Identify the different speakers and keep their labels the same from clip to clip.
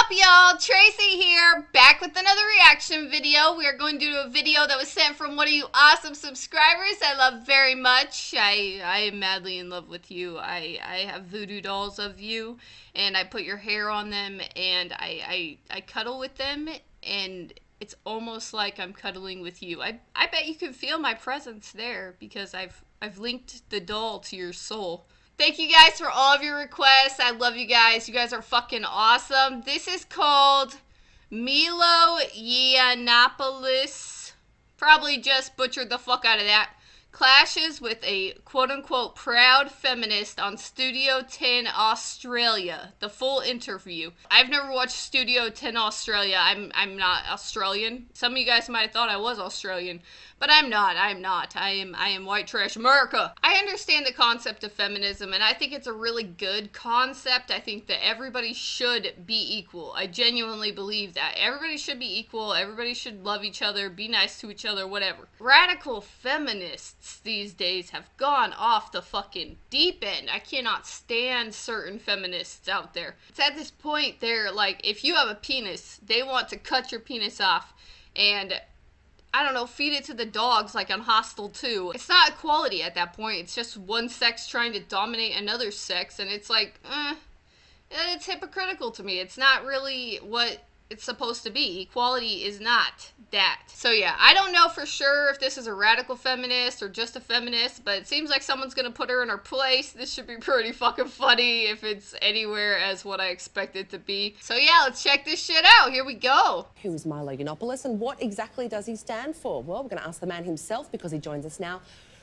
Speaker 1: up, y'all? Tracy here, back with another reaction video. We are going to do a video that was sent from one of you awesome subscribers I love very much. I am madly in love with you. I have voodoo dolls of you, and I put your hair on them, and I cuddle with them, and it's almost like I'm cuddling with you. I bet you can feel my presence there because I've linked the doll to your soul. Thank you guys for all of your requests. I love you guys. You guys are fucking awesome. This is called Milo Yiannopoulos. Probably just butchered the fuck out of that. Clashes with a quote-unquote proud feminist on Studio 10 Australia. The full interview. I've never watched Studio 10 Australia. I'm not Australian. Some of you guys might have thought I was Australian, but I'm not. I am white trash America. I understand the concept of feminism, and I think it's a really good concept. I think that everybody should be equal. I genuinely believe that. Everybody should be equal. Everybody should love each other, be nice to each other, whatever. Radical feminists these days have gone off the fucking deep end. I cannot stand certain feminists out there. It's at this point, they're like, if you have a penis, they want to cut your penis off and, I don't know, feed it to the dogs like on Hostel 2. It's not equality at that point. It's just one sex trying to dominate another sex, and it's like, it's hypocritical to me. It's not really what it's supposed to be. Equality is not that. So yeah, I don't know for sure if this is a radical feminist or just a feminist, but it seems like someone's gonna put her in her place. This should be pretty fucking funny if it's anywhere as what I expect it to be. So yeah, let's check this shit out. Here we go.
Speaker 2: Who is Milo Yiannopoulos and what exactly does he stand for? Well, we're gonna ask the man himself because he joins us now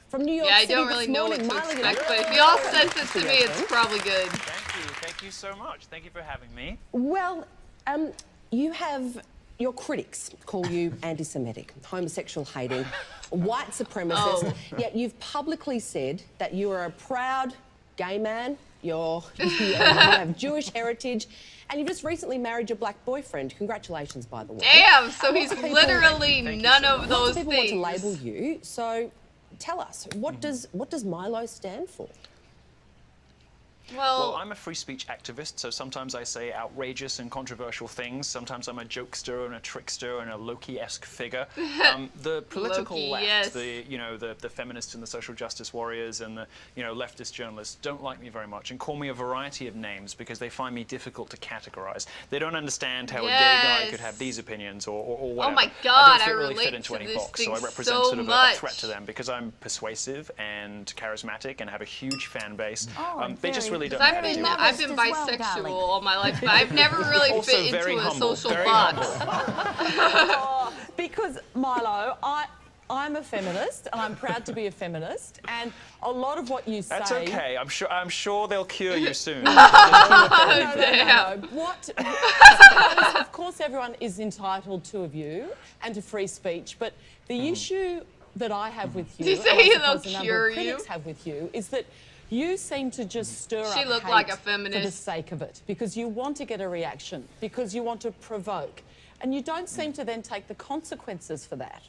Speaker 2: from New York City.
Speaker 1: Yeah, I don't really know what to expect, but if y'all sent it to me, it's probably good.
Speaker 3: Thank you so much. Thank you for having me.
Speaker 2: Well, you have your critics call you anti-Semitic, homosexual hating, white supremacist, yet you've publicly said that you are a proud gay man, you have Jewish heritage, and you've just recently married your black boyfriend. Congratulations, by the way.
Speaker 1: Damn, so he's literally none of those
Speaker 2: things.
Speaker 1: things.
Speaker 2: People want to label you, so tell us, what does Milo stand for?
Speaker 3: Well, I'm a free speech activist, so sometimes I say outrageous and controversial things. Sometimes I'm a jokester and a trickster and a Loki-esque figure. The political
Speaker 1: Loki,
Speaker 3: left,
Speaker 1: yes.
Speaker 3: the feminists and the social justice warriors and the leftist journalists don't like me very much and call me a variety of names because they find me difficult to categorize. They don't understand how a gay guy could have these opinions or whatever.
Speaker 1: Oh my God,
Speaker 3: I don't
Speaker 1: relate
Speaker 3: really fit into
Speaker 1: to
Speaker 3: any
Speaker 1: this
Speaker 3: box, so I
Speaker 1: thing
Speaker 3: represent
Speaker 1: so
Speaker 3: sort of a
Speaker 1: much.
Speaker 3: threat to them because I'm persuasive and charismatic and have a huge fan base. They just really don't know how to do it.
Speaker 1: I've been bisexual all my life, but I've never really fit into a social box.
Speaker 4: Because, Milo, I'm a feminist, and I'm proud to be a feminist, and a lot of what you say...
Speaker 3: That's okay. I'm sure they'll cure you soon.
Speaker 4: No. Of course, everyone is entitled to a view and to free speech, but the issue that I have with you,
Speaker 1: Did you say
Speaker 4: and I suppose
Speaker 1: they'll
Speaker 4: a number
Speaker 1: cure
Speaker 4: of critics
Speaker 1: you?
Speaker 4: have with you, is that you seem to just stir up
Speaker 1: She looked
Speaker 4: hate
Speaker 1: like a
Speaker 4: for the
Speaker 1: feminist.
Speaker 4: sake of it, because you want to get a reaction, because you want to provoke, and you don't seem to then take the consequences for that.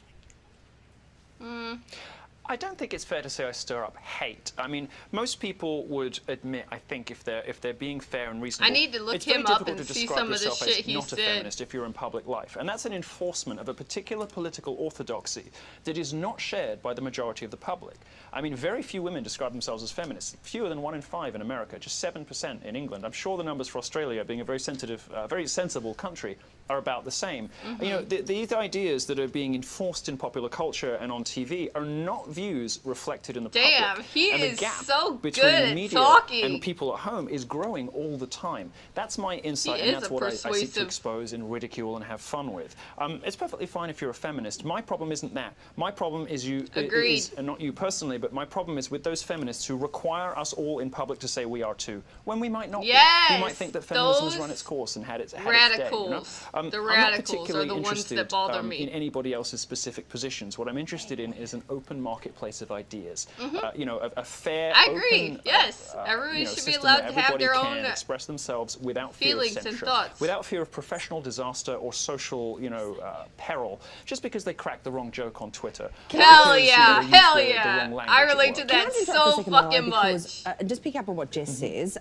Speaker 3: I don't think it's fair to say I stir up hate. I mean, most people would admit, I think, if they're being fair and reasonable.
Speaker 1: I need to look
Speaker 3: it's very
Speaker 1: him up
Speaker 3: difficult
Speaker 1: and
Speaker 3: to
Speaker 1: see
Speaker 3: describe
Speaker 1: some of the
Speaker 3: yourself
Speaker 1: shit
Speaker 3: as
Speaker 1: he
Speaker 3: not a
Speaker 1: said.
Speaker 3: feminist if you're in public life, and that's an enforcement of a particular political orthodoxy that is not shared by the majority of the public. I mean, very few women describe themselves as feminists. Fewer than 1 in 5 in America, just 7% in England. I'm sure the numbers for Australia, being a very sensible country, are about the same. You know, these ideas that are being enforced in popular culture and on TV are not views reflected in the public.
Speaker 1: Damn, he
Speaker 3: and the
Speaker 1: is
Speaker 3: gap
Speaker 1: so
Speaker 3: between
Speaker 1: good at
Speaker 3: media
Speaker 1: talking.
Speaker 3: and people at home is growing all the time. That's my insight,
Speaker 1: He
Speaker 3: and
Speaker 1: is
Speaker 3: that's
Speaker 1: a
Speaker 3: what I seek to
Speaker 1: persuasive-
Speaker 3: expose and ridicule and have fun with. It's perfectly fine if you're a feminist. My problem isn't that. My problem is
Speaker 1: Agreed.
Speaker 3: and not you personally, but my problem is with those feminists who require us all in public to say we are too, when we might not be. We might think that feminism has run its course and had its day. You know?
Speaker 1: Radicals. The
Speaker 3: I'm not
Speaker 1: radicals are
Speaker 3: particularly
Speaker 1: the ones
Speaker 3: interested
Speaker 1: that bother me.
Speaker 3: in anybody else's specific positions. What I'm interested in is an open market marketplace of ideas. You know, a fair,
Speaker 1: I agree.
Speaker 3: open,
Speaker 1: Yes, everyone
Speaker 3: you know,
Speaker 1: should be
Speaker 3: system
Speaker 1: allowed
Speaker 3: where
Speaker 1: to have their
Speaker 3: everybody
Speaker 1: own
Speaker 3: can express themselves without fear of
Speaker 1: feelings and
Speaker 3: censure,
Speaker 1: thoughts.
Speaker 3: without fear of professional disaster or social, you know, peril, just because they cracked the wrong joke on Twitter.
Speaker 1: Hell
Speaker 3: Because, you know,
Speaker 1: yeah,
Speaker 3: they used
Speaker 1: hell
Speaker 3: the
Speaker 1: yeah.
Speaker 3: wrong language
Speaker 1: I
Speaker 3: at
Speaker 1: relate to
Speaker 3: work.
Speaker 1: that
Speaker 2: Can I interrupt for a
Speaker 1: so
Speaker 2: second, Milo,
Speaker 1: fucking
Speaker 2: because,
Speaker 1: much.
Speaker 2: just pick up on what Jess says.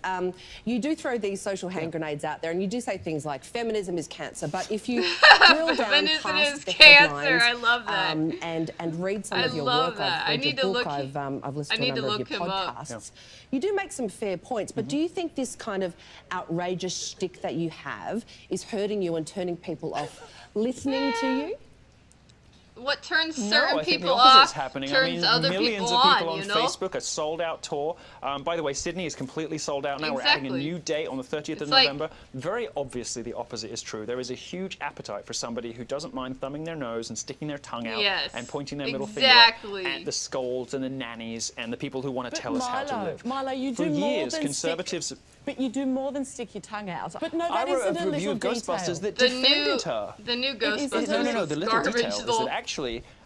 Speaker 2: You do throw these social hand grenades out there, and you do say things like feminism is cancer. But if you drill down
Speaker 1: Feminism
Speaker 2: past
Speaker 1: is
Speaker 2: the
Speaker 1: cancer.
Speaker 2: headlines,
Speaker 1: I love that.
Speaker 2: and read some
Speaker 1: I
Speaker 2: of your
Speaker 1: love
Speaker 2: work,
Speaker 1: that. I
Speaker 2: I've read
Speaker 1: need
Speaker 2: your
Speaker 1: to
Speaker 2: book,
Speaker 1: look-
Speaker 2: I've listened
Speaker 1: I
Speaker 2: to a
Speaker 1: need to
Speaker 2: number of
Speaker 1: look
Speaker 2: your
Speaker 1: him up.
Speaker 2: podcasts. You do make some fair points, but do you think this kind of outrageous shtick that you have is hurting you and turning people off listening to you?
Speaker 1: What turns
Speaker 3: No,
Speaker 1: certain
Speaker 3: I think
Speaker 1: people
Speaker 3: the opposite's
Speaker 1: off
Speaker 3: happening.
Speaker 1: turns
Speaker 3: I mean,
Speaker 1: other
Speaker 3: millions
Speaker 1: people
Speaker 3: of people
Speaker 1: on,
Speaker 3: on
Speaker 1: you know?
Speaker 3: Facebook, a sold-out tour. By the way, Sydney is completely sold out now. We're adding a
Speaker 1: Exactly.
Speaker 3: new date on the 30th of
Speaker 1: It's like-
Speaker 3: November. Very obviously, the opposite is true. There is a huge appetite for somebody who doesn't mind thumbing their nose and sticking their tongue out
Speaker 1: Yes,
Speaker 3: and pointing their middle finger
Speaker 1: exactly.
Speaker 3: at the scolds and the nannies and the people who want to
Speaker 4: But
Speaker 3: tell us how to
Speaker 4: Milo,
Speaker 3: live.
Speaker 4: Milo, you
Speaker 3: For
Speaker 4: do more
Speaker 3: years,
Speaker 4: than
Speaker 3: conservatives...
Speaker 4: But you do more than stick your tongue out. But no,
Speaker 3: I
Speaker 4: that
Speaker 3: wrote
Speaker 4: isn't
Speaker 3: a
Speaker 4: a
Speaker 3: review
Speaker 4: little
Speaker 3: of Ghostbusters
Speaker 4: detail.
Speaker 3: that
Speaker 1: The
Speaker 3: defended her.
Speaker 1: new
Speaker 4: is-
Speaker 1: Ghostbusters
Speaker 3: No,
Speaker 1: is
Speaker 3: the little
Speaker 1: garbage
Speaker 3: detail is
Speaker 1: though.
Speaker 3: that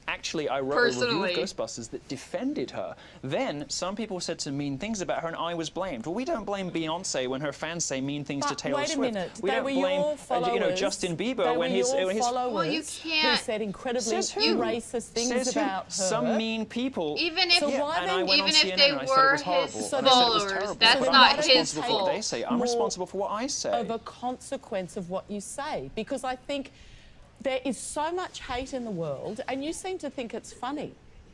Speaker 3: actually I wrote
Speaker 1: Personally.
Speaker 3: a review of Ghostbusters that defended her. Then some people said some mean things about her and I was blamed. Well, we don't blame Beyonce when her fans say mean things to
Speaker 4: But
Speaker 3: Taylor
Speaker 4: wait a
Speaker 3: Swift.
Speaker 4: minute,
Speaker 3: We
Speaker 4: they
Speaker 3: don't
Speaker 4: were
Speaker 3: blame
Speaker 4: your followers.
Speaker 3: you know, Justin Bieber
Speaker 4: they
Speaker 3: when
Speaker 4: were
Speaker 3: his
Speaker 4: your
Speaker 3: when his
Speaker 4: followers
Speaker 1: Well, you
Speaker 4: who
Speaker 1: can't-
Speaker 4: said incredibly
Speaker 3: Says who?
Speaker 4: racist things
Speaker 3: Says who?
Speaker 4: about her.
Speaker 3: Some mean people.
Speaker 1: Even if,
Speaker 4: So why
Speaker 3: and I
Speaker 4: then-
Speaker 3: went on
Speaker 1: even if
Speaker 3: CNN
Speaker 1: they
Speaker 3: and I said it
Speaker 1: were
Speaker 3: was horrible.
Speaker 1: his
Speaker 3: and I said it was
Speaker 1: followers,
Speaker 3: terrible.
Speaker 1: that's
Speaker 3: But
Speaker 4: then
Speaker 1: not
Speaker 3: I'm
Speaker 4: why
Speaker 3: not
Speaker 1: his
Speaker 3: responsible for what
Speaker 1: fault.
Speaker 3: they say. I'm
Speaker 4: More
Speaker 3: responsible for what I say.
Speaker 4: of a consequence of what you say, because I think there is so much hate in the world, and you seem to think it's funny.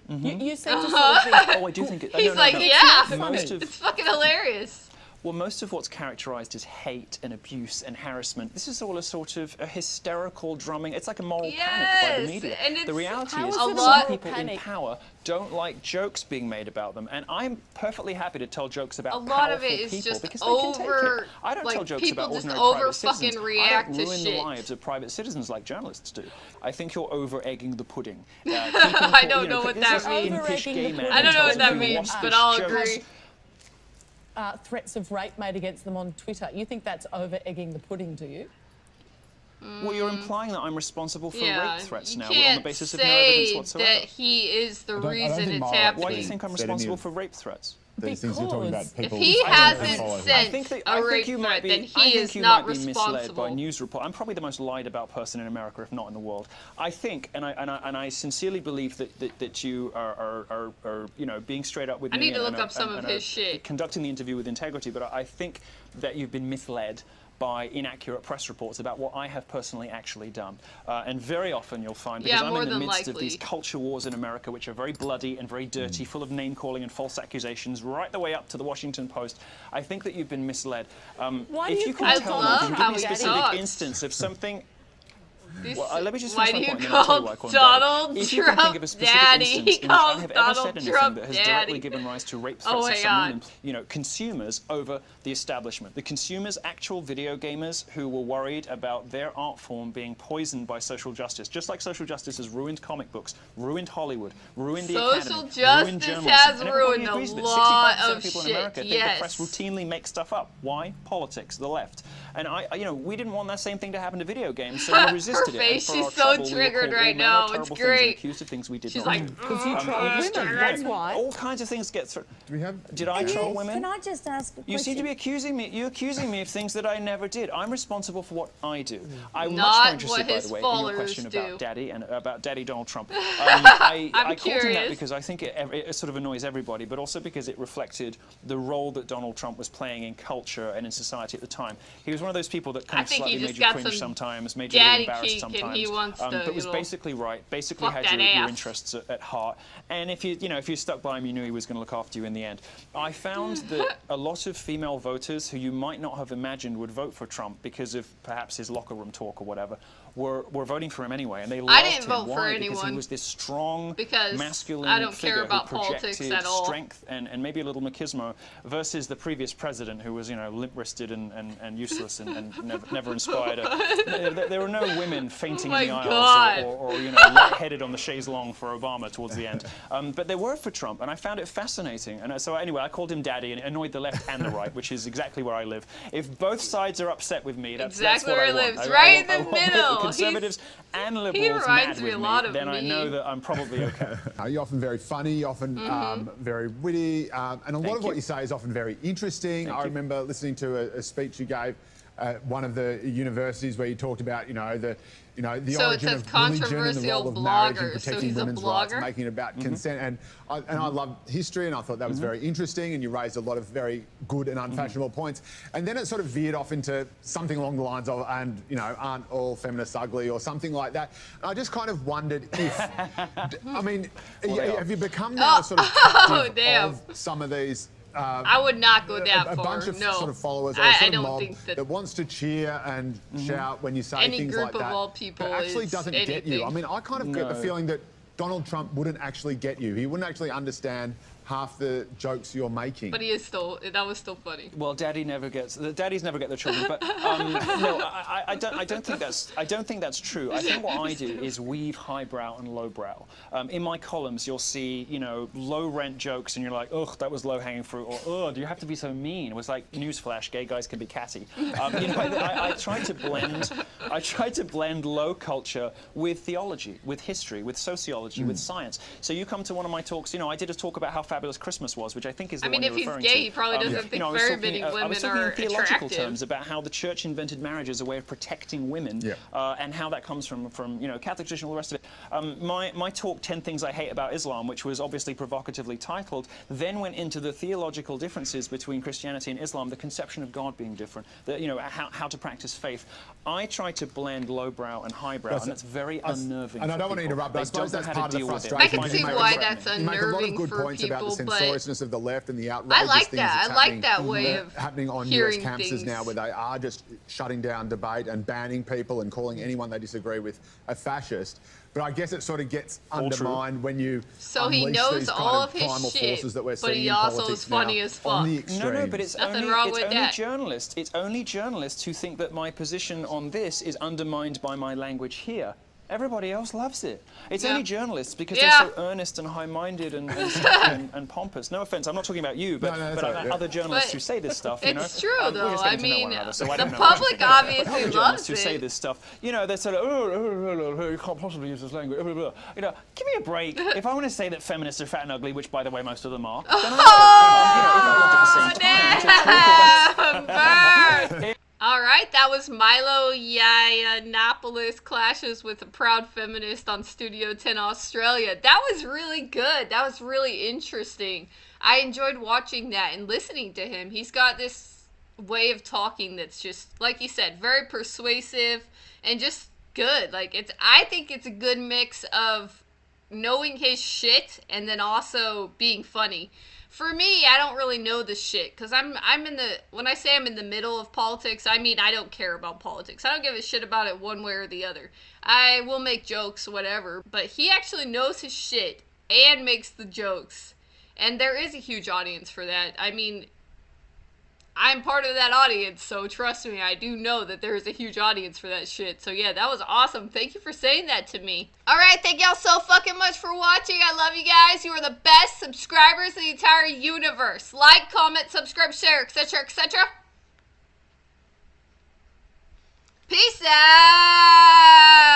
Speaker 4: You seem to sort of think,
Speaker 3: Oh, I do think it.
Speaker 1: He's
Speaker 3: no, no,
Speaker 1: like,
Speaker 3: no.
Speaker 1: yeah,
Speaker 3: Most of
Speaker 1: it's fucking hilarious.
Speaker 3: Well, most of what's characterized as hate and abuse and harassment, this is all a sort of a hysterical drumming. It's like a moral panic by the
Speaker 1: Yes,
Speaker 3: media.
Speaker 1: and it's-
Speaker 3: The reality
Speaker 4: How
Speaker 3: is
Speaker 4: is
Speaker 1: it a
Speaker 3: some
Speaker 1: moral
Speaker 3: people in
Speaker 4: panic?
Speaker 3: power don't like jokes being made about them. And I'm perfectly happy to tell jokes about
Speaker 1: A lot of
Speaker 3: powerful
Speaker 1: it is
Speaker 3: people
Speaker 1: just
Speaker 3: because they can take
Speaker 1: over-
Speaker 3: it. I don't
Speaker 1: like,
Speaker 3: tell jokes
Speaker 1: people
Speaker 3: about
Speaker 1: just
Speaker 3: ordinary
Speaker 1: over
Speaker 3: private citizens.
Speaker 1: fucking react
Speaker 3: I
Speaker 1: to
Speaker 3: don't ruin the
Speaker 1: shit.
Speaker 3: lives of private citizens like journalists do. I think you're over-egging the pudding.
Speaker 1: I don't know what that means.
Speaker 4: Over-egging the pudding.
Speaker 1: I don't know what that
Speaker 3: tells you
Speaker 1: means,
Speaker 3: waspish
Speaker 1: but I'll
Speaker 3: jokes.
Speaker 1: agree.
Speaker 4: threats of rape made against them on Twitter. You think that's over-egging the pudding, do you?
Speaker 3: Well, you're implying that I'm responsible for
Speaker 1: Yeah,
Speaker 3: rape threats
Speaker 1: you
Speaker 3: now
Speaker 1: can't
Speaker 3: on the basis of no
Speaker 1: say
Speaker 3: evidence whatsoever.
Speaker 1: that he is the
Speaker 5: I don't
Speaker 1: reason
Speaker 5: think
Speaker 1: it's
Speaker 5: Milo-
Speaker 1: happening.
Speaker 3: Why do you think I'm
Speaker 5: Said any
Speaker 3: responsible
Speaker 5: of-
Speaker 3: for rape threats?
Speaker 5: These things you're talking
Speaker 4: Because
Speaker 5: about people.
Speaker 1: If he
Speaker 5: I don't
Speaker 1: hasn't
Speaker 5: follow him.
Speaker 1: sent
Speaker 3: I
Speaker 1: a
Speaker 3: think
Speaker 1: rape
Speaker 3: you
Speaker 1: threat,
Speaker 3: might be,
Speaker 1: then
Speaker 3: I
Speaker 1: he
Speaker 3: think
Speaker 1: is
Speaker 3: you
Speaker 1: not
Speaker 3: might be misled by
Speaker 1: responsible.
Speaker 3: news report. I'm probably the most lied about person in America, if not in the world. I think, and I sincerely believe that you are you know, being straight up with
Speaker 1: I
Speaker 3: me.
Speaker 1: need to
Speaker 3: and
Speaker 1: look up some of
Speaker 3: and
Speaker 1: his shit.
Speaker 3: Conducting the interview with integrity, but I think that you've been misled by inaccurate press reports about what I have personally actually done. And very often you'll find, because
Speaker 1: Yeah,
Speaker 3: I'm
Speaker 1: more
Speaker 3: in the
Speaker 1: than
Speaker 3: midst of
Speaker 1: likely.
Speaker 3: these culture wars in America, which are very bloody and very dirty, full of name-calling and false accusations, right the way up to the Washington Post, I think that you've been misled.
Speaker 4: Why do
Speaker 3: If
Speaker 4: you
Speaker 3: you
Speaker 4: call
Speaker 3: can
Speaker 1: I
Speaker 3: tell
Speaker 1: love
Speaker 3: me, give
Speaker 1: how
Speaker 3: me a
Speaker 1: he
Speaker 3: specific
Speaker 1: talks.
Speaker 3: instance of something...
Speaker 1: This-
Speaker 3: Well, let me just
Speaker 1: why
Speaker 3: finish
Speaker 1: do
Speaker 3: my
Speaker 1: you
Speaker 3: point, and then I'll tell you
Speaker 1: call
Speaker 3: why I call him Daddy.
Speaker 1: Donald
Speaker 3: If you can think of a
Speaker 1: Trump
Speaker 3: specific
Speaker 1: Daddy?
Speaker 3: instance
Speaker 1: He
Speaker 3: in which I
Speaker 1: calls
Speaker 3: have ever said
Speaker 1: Donald
Speaker 3: anything
Speaker 1: Trump
Speaker 3: that has
Speaker 1: Daddy.
Speaker 3: directly given rise to rape
Speaker 1: Oh
Speaker 3: threats
Speaker 1: my
Speaker 3: of someone,
Speaker 1: God.
Speaker 3: you know, consumers over the establishment. The consumers, actual video gamers who were worried about their art form being poisoned by social justice, just like social justice has ruined comic books, ruined Hollywood, ruined the
Speaker 1: Social
Speaker 3: Academy,
Speaker 1: justice
Speaker 3: ruined journalism.
Speaker 1: has
Speaker 3: And everybody
Speaker 1: ruined a
Speaker 3: agrees that
Speaker 1: lot
Speaker 3: 65%
Speaker 1: of
Speaker 3: of people in
Speaker 1: shit,
Speaker 3: America think
Speaker 1: yes.
Speaker 3: the press routinely makes stuff up. Why? Politics, the left. And you know, we didn't want that same thing to happen to video games, so we resisted it.
Speaker 1: face,
Speaker 3: And for
Speaker 1: she's
Speaker 3: our
Speaker 1: so
Speaker 3: trouble, we were
Speaker 1: triggered
Speaker 3: called all
Speaker 1: right
Speaker 3: manner
Speaker 1: now.
Speaker 3: of terrible
Speaker 1: It's
Speaker 3: things and
Speaker 1: great.
Speaker 3: accused of things we did
Speaker 1: She's
Speaker 3: not
Speaker 1: like,
Speaker 3: do.
Speaker 4: Because you troll women, that's why.
Speaker 3: All kinds of things get through.
Speaker 5: Do we have?
Speaker 3: Did I troll women?
Speaker 6: Can I just ask a question?
Speaker 3: You seem to be accusing me. You're accusing me of things that I never did. I'm responsible for what I do. I'm
Speaker 1: Not
Speaker 3: much more interested,
Speaker 1: what
Speaker 3: by
Speaker 1: his
Speaker 3: the way, in your
Speaker 1: followers
Speaker 3: question
Speaker 1: do.
Speaker 3: about Daddy and about Daddy Donald Trump. I called him
Speaker 1: curious.
Speaker 3: that because I think it sort of annoys everybody, but also because it reflected the role that Donald Trump was playing in culture and in society at the time. He was one of those people that kind
Speaker 1: I
Speaker 3: of
Speaker 1: think he
Speaker 3: slightly
Speaker 1: just
Speaker 3: made you
Speaker 1: got
Speaker 3: cringe
Speaker 1: some
Speaker 3: sometimes, made you a little
Speaker 1: daddy
Speaker 3: embarrassed
Speaker 1: kink and
Speaker 3: sometimes.
Speaker 1: he wants to,
Speaker 3: but was
Speaker 1: you know,
Speaker 3: basically right. Basically
Speaker 1: fuck
Speaker 3: had
Speaker 1: that
Speaker 3: your
Speaker 1: ass.
Speaker 3: interests at heart. And if you stuck by him, you knew he was going to look after you in the end. I found that a lot of female voters who you might not have imagined would vote for Trump because of perhaps his locker room talk or whatever were voting for him anyway, and they loved
Speaker 1: didn't
Speaker 3: him.
Speaker 1: vote for
Speaker 3: Why? Because he
Speaker 1: anyone.
Speaker 3: was this strong,
Speaker 1: Because
Speaker 3: masculine
Speaker 1: I don't
Speaker 3: figure
Speaker 1: care about
Speaker 3: who projected
Speaker 1: politics at all.
Speaker 3: strength and maybe a little machismo versus the previous president who was, you know, limp-wristed and useless and never inspired. There were no women fainting
Speaker 1: Oh
Speaker 3: in the
Speaker 1: my
Speaker 3: aisles
Speaker 1: God.
Speaker 3: or you know, lightheaded on the chaise longue for Obama towards the end. But there were for Trump, and I found it fascinating. And so anyway, I called him Daddy, and it annoyed the left and the right, which is exactly where I live. If both sides are upset with me, that's
Speaker 1: Exactly
Speaker 3: what
Speaker 1: where
Speaker 3: I
Speaker 1: he
Speaker 3: want.
Speaker 1: lives,
Speaker 3: I
Speaker 1: right in
Speaker 3: want
Speaker 1: the
Speaker 3: both the
Speaker 1: middle.
Speaker 3: conservatives and liberals
Speaker 1: he reminds
Speaker 3: mad
Speaker 1: me
Speaker 3: with
Speaker 1: a lot of
Speaker 3: then I
Speaker 1: me.
Speaker 3: know that I'm probably okay.
Speaker 5: You're often very funny, you're often very witty, and a lot of what you say is often very interesting. I remember listening to a speech you gave at one of the universities where you talked about, the
Speaker 1: So
Speaker 5: origin
Speaker 1: it's a
Speaker 5: of religion and the role of marriage and
Speaker 1: controversial blogger, so
Speaker 5: protecting
Speaker 1: he's a
Speaker 5: women's rights,
Speaker 1: blogger?
Speaker 5: making it about consent. And I love history, and I thought that was very interesting, and you raised a lot of very good and unfashionable points. And then it sort of veered off into something along the lines of, aren't all feminists ugly or something like that. And I just kind of wondered if, have you become now sort of captive of some of these?
Speaker 1: I would not go that
Speaker 5: a
Speaker 1: far.
Speaker 5: bunch of
Speaker 1: no.
Speaker 5: sort of followers or
Speaker 1: I
Speaker 5: sort of
Speaker 1: don't
Speaker 5: mob
Speaker 1: think that
Speaker 5: wants to cheer and shout when you say
Speaker 1: any
Speaker 5: things
Speaker 1: group
Speaker 5: like
Speaker 1: of
Speaker 5: that,
Speaker 1: all people
Speaker 5: but actually
Speaker 1: is
Speaker 5: doesn't get you.
Speaker 1: anything.
Speaker 5: I mean, I kind of get the feeling that Donald Trump wouldn't actually get you. He wouldn't actually understand half the jokes you're making.
Speaker 1: But that was still funny.
Speaker 3: Well, daddies never get the children, but no, I don't think that's true. I think what I do is weave highbrow and lowbrow. In my columns, you'll see, low rent jokes, and you're like, ugh, that was low hanging fruit, or ugh, do you have to be so mean? It was like, newsflash, gay guys can be catty. I try to blend low culture with theology, with history, with sociology, with science. So you come to one of my talks, I did a talk about how fabulous Christmas was, which I think is the one you're referring to.
Speaker 1: If he's gay, he probably doesn't think very many women
Speaker 3: I was talking
Speaker 1: are
Speaker 3: in theological
Speaker 1: attractive.
Speaker 3: terms about how the church invented marriage as a way of protecting women, and how that comes from Catholic tradition, all the rest of it. My talk, 10 Things I Hate About Islam, which was obviously provocatively titled, then went into the theological differences between Christianity and Islam, the conception of God being different, how to practice faith. I try to blend lowbrow and highbrow, and that's very unnerving.
Speaker 5: And I don't want to interrupt, but I suppose that's part of the frustration.
Speaker 1: I can see why that's
Speaker 5: you make a lot of
Speaker 1: unnerving
Speaker 5: good
Speaker 1: for
Speaker 5: points about
Speaker 1: people,
Speaker 5: the
Speaker 1: but
Speaker 5: censoriousness of the left and the outrageous
Speaker 1: I like
Speaker 5: things
Speaker 1: that.
Speaker 5: that's
Speaker 1: I like that way of
Speaker 5: happening on US
Speaker 1: hearing
Speaker 5: campuses
Speaker 1: things.
Speaker 5: now, where they are just shutting down debate and banning people and calling anyone they disagree with a fascist. But I guess it sort of gets undermined when you
Speaker 1: he
Speaker 5: unleash
Speaker 1: knows
Speaker 5: these
Speaker 1: all
Speaker 5: kind
Speaker 1: of his
Speaker 5: primal
Speaker 1: shit,
Speaker 5: forces that we're
Speaker 1: but
Speaker 5: seeing
Speaker 1: he
Speaker 5: in
Speaker 1: also
Speaker 5: politics
Speaker 1: is funny
Speaker 5: now
Speaker 1: as fuck.
Speaker 5: on the extremes.
Speaker 3: No, but it's
Speaker 1: Nothing
Speaker 3: only,
Speaker 1: wrong
Speaker 3: it's
Speaker 1: with
Speaker 3: only
Speaker 1: that.
Speaker 3: journalists. It's only journalists who think that my position on this is undermined by my language here. Everybody else loves it. It's only journalists because they're so earnest and high-minded and pompous. No offense, I'm not talking about you, but other journalists who say this stuff.
Speaker 1: It's true, though.
Speaker 3: We're just getting to know one another, so I
Speaker 1: the
Speaker 3: don't know
Speaker 1: public
Speaker 3: what
Speaker 1: obviously
Speaker 3: other
Speaker 1: loves
Speaker 3: journalists who
Speaker 1: it.
Speaker 3: say this stuff, they say, you can't possibly use this language. Give me a break. If I want to say that feminists are fat and ugly, which, by the way, most of them are, then I will. If I want at the same time to talk about
Speaker 1: Burn. All right, that was Milo Yiannopoulos clashes with a proud feminist on Studio 10 Australia. That was really good. That was really interesting. I enjoyed watching that and listening to him. He's got this way of talking that's just, like you said, very persuasive and just good. I think it's a good mix of knowing his shit and then also being funny. For me, I don't really know the shit, because when I say I'm in the middle of politics, I mean I don't care about politics. I don't give a shit about it one way or the other. I will make jokes, whatever, but he actually knows his shit and makes the jokes. And there is a huge audience for that. I mean, I'm part of that audience, so trust me, I do know that there is a huge audience for that shit. So yeah, that was awesome. Thank you for saying that to me. Alright, thank y'all so fucking much for watching. I love you guys. You are the best subscribers in the entire universe. Like, comment, subscribe, share, etc., etc. Peace out!